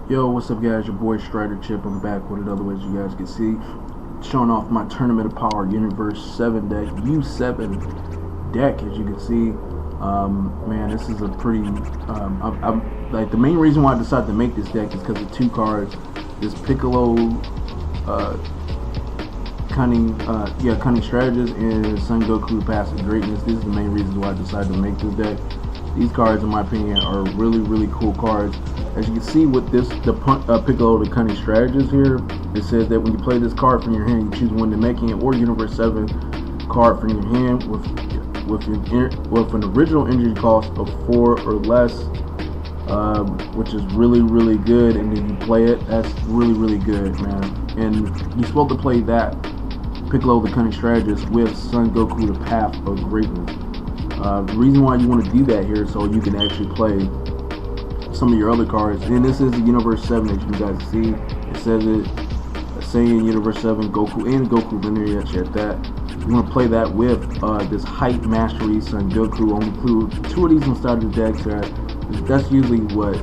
Yo, what's up, guys? Your boy Strider Chip. I'm back with another, as you guys can see, showing off my Tournament of Power Universe 7 deck, U7 deck, as you can see. Man, this is a pretty. I'm like, the main reason why I decided to make this deck is because of two cards. This Piccolo, uh, Cunning Strategist, and Son Goku Path of Greatness. This is the main reasons why I decided to make this deck. These cards, in my opinion, are really cool cards. As you can see with this, the Piccolo, the Cunning Strategist here, it says that when you play this card from your hand, you choose one to making it or Universe 7 card from your hand with an original energy cost of 4 or less, which is really good. And then you play it, that's really good, man. And you're supposed to play that Piccolo, the Cunning Strategist, with Son Goku, the Path of Greatness. The reason why you want to do that here is so you can actually play some of your other cards. And this is the Universe 7 that you guys see. It says it, Saiyan Universe 7, Goku, and Goku Linear at that. You want to play that with this Height Mastery Son Goku. I'll include 2 of these inside the deck. That's usually what,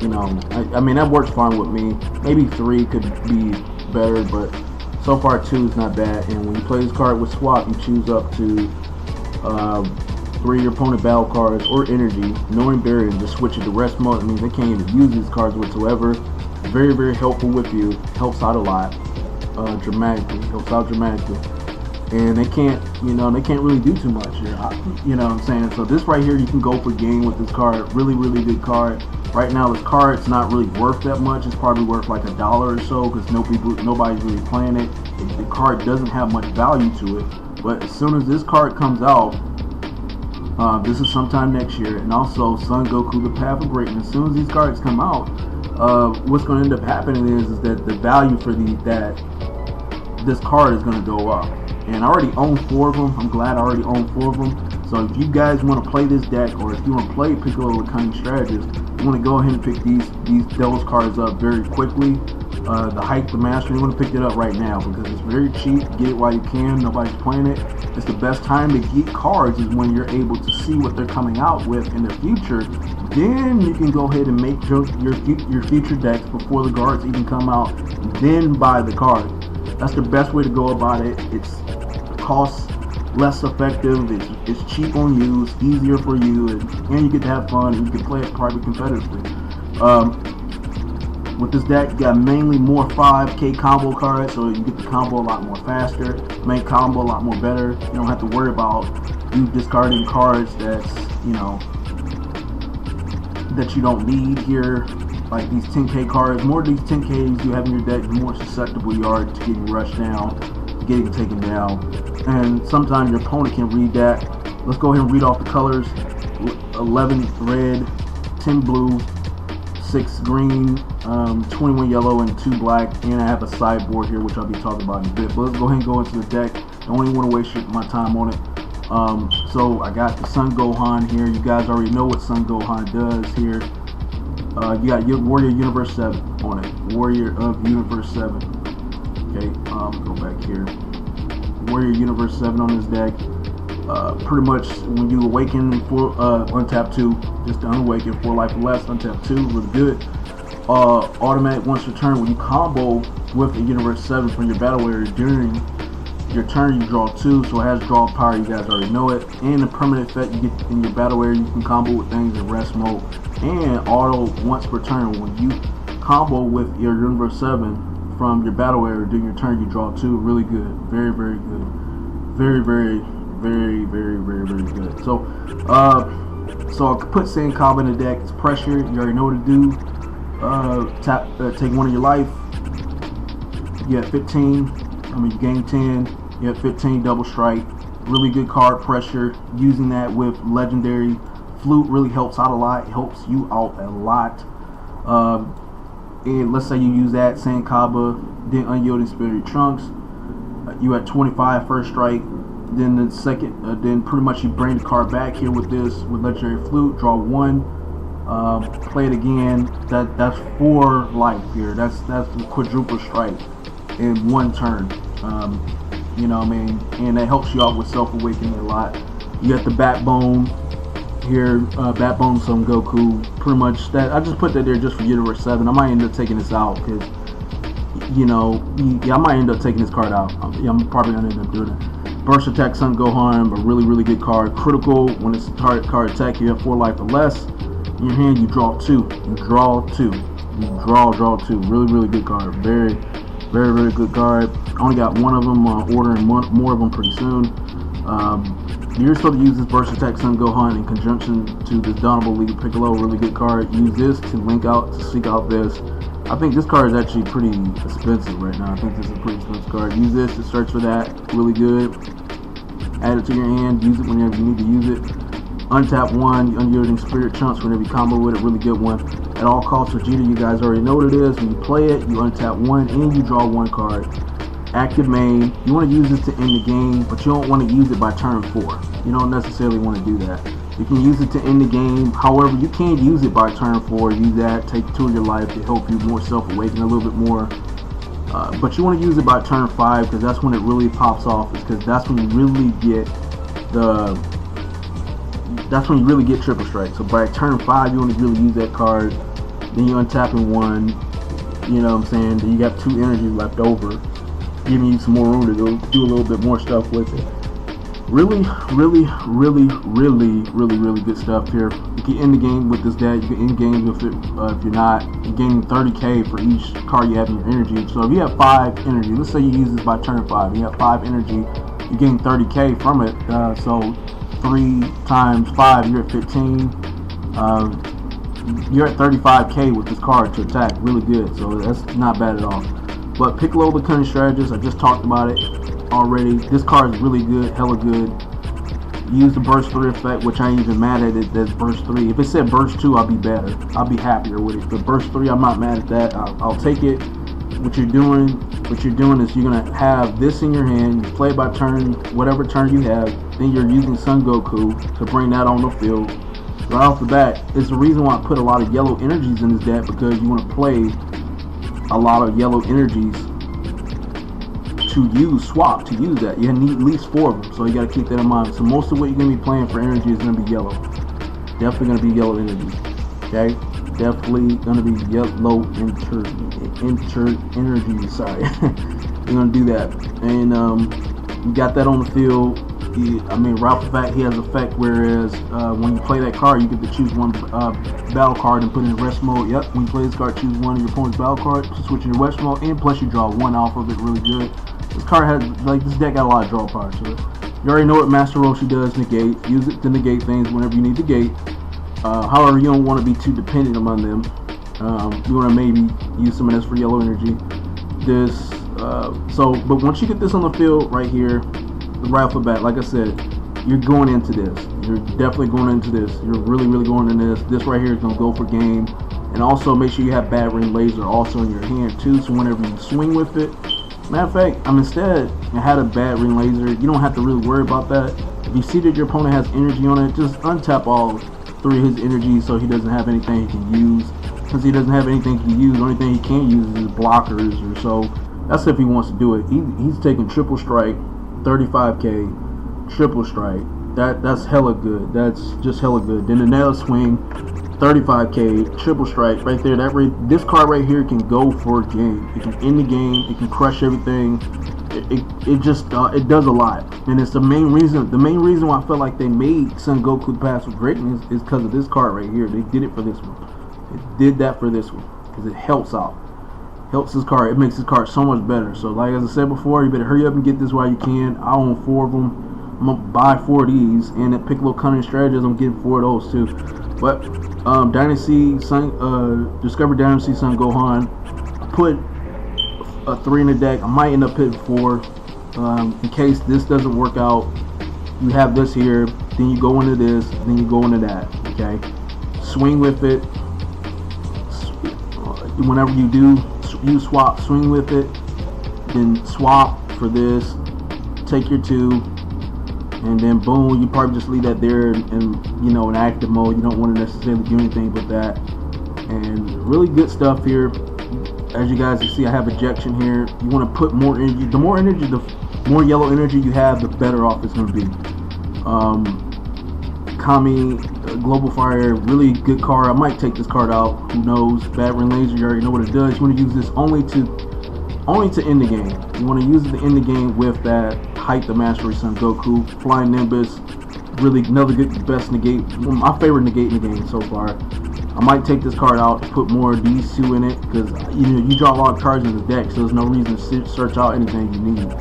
I mean, that works fine with me. Maybe 3 could be better, but so far 2 is not bad. And when you play this card with Swap, you choose up to 3 of your opponent battle cards or energy, knowing barrier, and just switch it to rest mode. It means they can't even use these cards whatsoever. Very helpful with you. Helps out a lot. Dramatically. Helps out dramatically. And they can't really do too much here. You know what I'm saying? So this right here, you can go for game with this card. Really good card. Right now, this card's not really worth that much. It's probably worth like $1 or so because nobody's really playing it. The card doesn't have much value to it. But as soon as this card comes out, this is sometime next year, and also Son Goku, the Path of Greatness. As soon as these cards come out, what's going to end up happening is that the value for this card is going to go up. And I already own 4 of them. I'm glad I already own 4 of them. So if you guys want to play this deck, or if you want to play Piccolo, the Cunning Strategist, you want to go ahead and pick those cards up very quickly. The Height, the Master, you want to pick it up right now because it's very cheap. Get it while you can. Nobody's playing it. It's the best time to get cards is when you're able to see what they're coming out with in the future. Then you can go ahead and make your future decks before the cards even come out. Then buy the card. That's the best way to go about it. It's cost less effective. It's cheap on you. It's easier for you, and you get to have fun. And you can play it probably competitively. With this deck, you got mainly more 5K combo cards, so you get the combo a lot more faster, make combo a lot more better. You don't have to worry about you discarding cards that you don't need here, like these 10K cards. More of these 10Ks you have in your deck, the more susceptible you are to getting rushed down, getting taken down. And sometimes your opponent can read that. Let's go ahead and read off the colors. 11 red, 10 blue, 6 green, 21 yellow, and 2 black. And I have a sideboard here, which I'll be talking about in a bit. But let's go ahead and go into the deck. Don't even want to waste my time on it. So I got the Son Gohan here. You guys already know what Son Gohan does here. You got Warrior Universe 7 on it. Warrior of Universe 7. Okay, go back here. Warrior Universe 7 on this deck. Pretty much when you awaken for untap 2, just to unawaken 4 life or less, untap 2, really good. Automatic once per turn, when you combo with a Universe 7 from your battle area during your turn, you draw 2, so it has draw power. You guys already know it. And the permanent effect you get in your battle area, you can combo with things in rest mode. And auto once per turn, when you combo with your Universe 7 from your battle area during your turn, you draw 2. Really good. Very good. Very good. So I could put Saiyan Kaba in the deck. It's pressure. You already know what to do. Take 1 of your life. You have 15. You gain 10. You have 15. Double strike. Really good card. Pressure. Using that with legendary flute really helps out a lot. It helps you out a lot. And let's say you use that Saiyan Kaba, then Unyielding Spirit Trunks. You had 25 first strike. Then the second, then pretty much you bring the card back here with legendary flute. Draw 1, play it again. That's 4 life here. That's the quadruple strike in 1 turn. You know what I mean? And that helps you out with self awakening a lot. You got the backbone. here, Backbone Son Goku. Pretty much that. I just put that there just for Universe 7. I might end up taking this out because, you know, yeah, I might end up taking this card out. I'm probably gonna end up doing it. Burst Attack Son Gohan, a really good card. Critical when it's a target card attack, you have 4 life or less. In your hand, you draw 2. You draw 2. You draw 2. Really good card. Very good card. Only got one of them. Ordering more of them pretty soon. You're supposed to use this Burst Attack Son Gohan in conjunction to this Donable League Piccolo. Really good card. Use this to link out, to seek out this. I think this card is actually pretty expensive right now. I think this is a pretty expensive card. Use this to search for that. Really good. Add it to your hand. Use it whenever you need to use it. Untap 1. Unyielding Spirit Chunks whenever you combo with it. Really good one. At all costs, Vegeta, you guys already know what it is. When you play it, you untap 1 and you draw 1 card. Active main. You want to use this to end the game, but you don't want to use it by turn 4. You don't necessarily want to do that. You can use it to end the game. However, you can use it by turn 4. Use that, take 2 of your life to help you more self-awaken a little bit more. But you want to use it by turn 5 because that's when it really pops off. Is because that's when you really get Triple Strike. So by turn 5, you want to really use that card. Then you untapping 1. You know what I'm saying? Then you got 2 energy left over, giving you some more room to do a little bit more stuff with it. Really good stuff here. You can end the game with this deck. You can end game with it if you're not. You're gaining 30k for each card you have in your energy. So if you have 5 energy, let's say you use this by turn 5, you have 5 energy, you gain 30k from it. So 3 times 5, you're at 15. You're at 35k with this card to attack. Really good. So that's not bad at all. But Piccolo the Cunning Strategist, I just talked about it already. This card is really good, hella good. Use the Burst 3 effect, which I ain't even mad at it. That's Burst 3. If it said Burst 2, I'll be better. I'll be happier with it. But Burst 3, I'm not mad at that. I'll take it. What you're doing is you're gonna have this in your hand. You play by turn, whatever turn you have. Then you're using Son Goku to bring that on the field. Right off the bat, it's the reason why I put a lot of yellow energies in this deck, because you want to play a lot of yellow energies to use that. You need at least 4 of them, so you got to keep that in mind. So most of what you're going to be playing for energy is going to be yellow. Definitely going to be yellow energy. Okay? Definitely going to be yellow energy. Sorry. You're going to do that. And you got that on the field. Right off the bat, he has an effect, whereas when you play that card, you get to choose one battle card and put it in rest mode. Yep, when you play this card, choose one of your opponent's battle cards to switch into rest mode, and plus you draw 1 off of it. Really good. This card has, this deck got a lot of draw power to it. You already know what Master Roshi does, negate. Use it to negate things whenever you need to negate. However, you don't want to be too dependent on them. You want to maybe use some of this for yellow energy. But once you get this on the field right here, right off the bat, like I said, you're going into this. You're definitely going into this. You're really going into this. This right here is going to go for game. And also make sure you have Bad Ring Laser also in your hand too, so whenever you swing with it. Matter of fact, instead you had a Bad Ring Laser, you don't have to really worry about that. If you see that your opponent has energy on it, just untap all 3 of his energies so he doesn't have anything he can use. Since he doesn't have anything he can use, the only thing he can use is blockers or so. That's if he wants to do it. He's taking Triple Strike, 35k, Triple Strike. That's hella good. That's just hella good. Then the Nail Swing, 35k, Triple Strike right there. This card right here can go for a game. It can end the game. It can crush everything. It does a lot. And it's the main reason why I felt like they made Son Goku Pass with Greatness is because of this card right here. They did it for this one. It did that for this one because it helps out. Helps this card. It makes this card so much better. So like as I said before, you better hurry up and get this while you can. I own 4 of them. I'm gonna buy 4 of these, and at Piccolo Cunning Strategist, I'm getting 4 of those too. But Discover Dynasty Son Gohan. I put a 3 in the deck. I might end up putting 4 in case this doesn't work out. You have this here, then you go into this, then you go into that. Okay, swing with it. Whenever you do, you swap, swing with it, then swap for this, take your 2, and then boom, you probably just leave that there in active mode. You don't want to necessarily do anything but that. And really good stuff here. As you guys can see, I have ejection here. You want to put more energy. The more energy, the more yellow energy you have, the better off it's going to be. Kami, Global Fire, really good card. I might take this card out. Who knows? Battering Laser, you already know what it does. You want to use this only to end the game. You want to use it to end the game with that Height the Mastery Son Goku, Flying Nimbus. Really another good, best negate. My favorite negate in the game so far. I might take this card out, put more of these two in it, because you draw a lot of cards in the deck, so there's no reason to search out anything you need.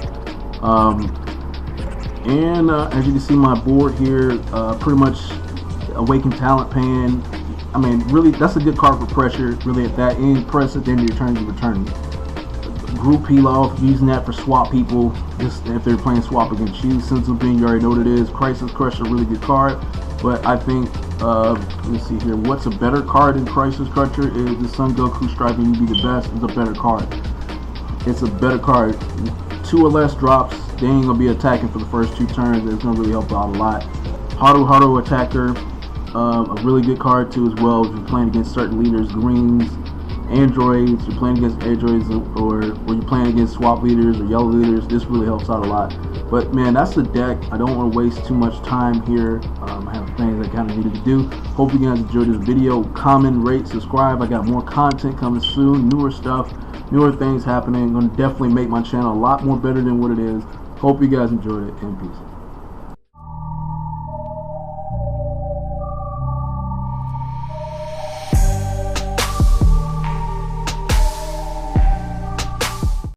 As you can see, my board here, pretty much Awakened Talent Pan. I mean, really, that's a good card for pressure. Really, at that end, press at the end of your turn, you return it. Group Peel Off, using that for swap people, just if they're playing swap against you. Sensible Being, you already know what it is. Crisis Crusher, really good card. But I think, let's see here, what's a better card than Crisis Crusher is the Son Goku Striving to be the best. Is a better card. It's a better card. 2 or less drops, they ain't gonna be attacking for the first 2 turns. It's gonna really help out a lot. Haru Attacker, a really good card too as well. If you're playing against certain leaders, greens, androids, you're playing against androids, or you're playing against swap leaders or yellow leaders, this really helps out a lot. But man, that's the deck. I don't want to waste too much time here. I have things I kind of needed to do. Hope you guys enjoyed this video. Comment, rate, subscribe. I got more content coming soon, newer stuff, newer things happening. I'm going to definitely make my channel a lot more better than what it is. Hope you guys enjoyed it, and peace.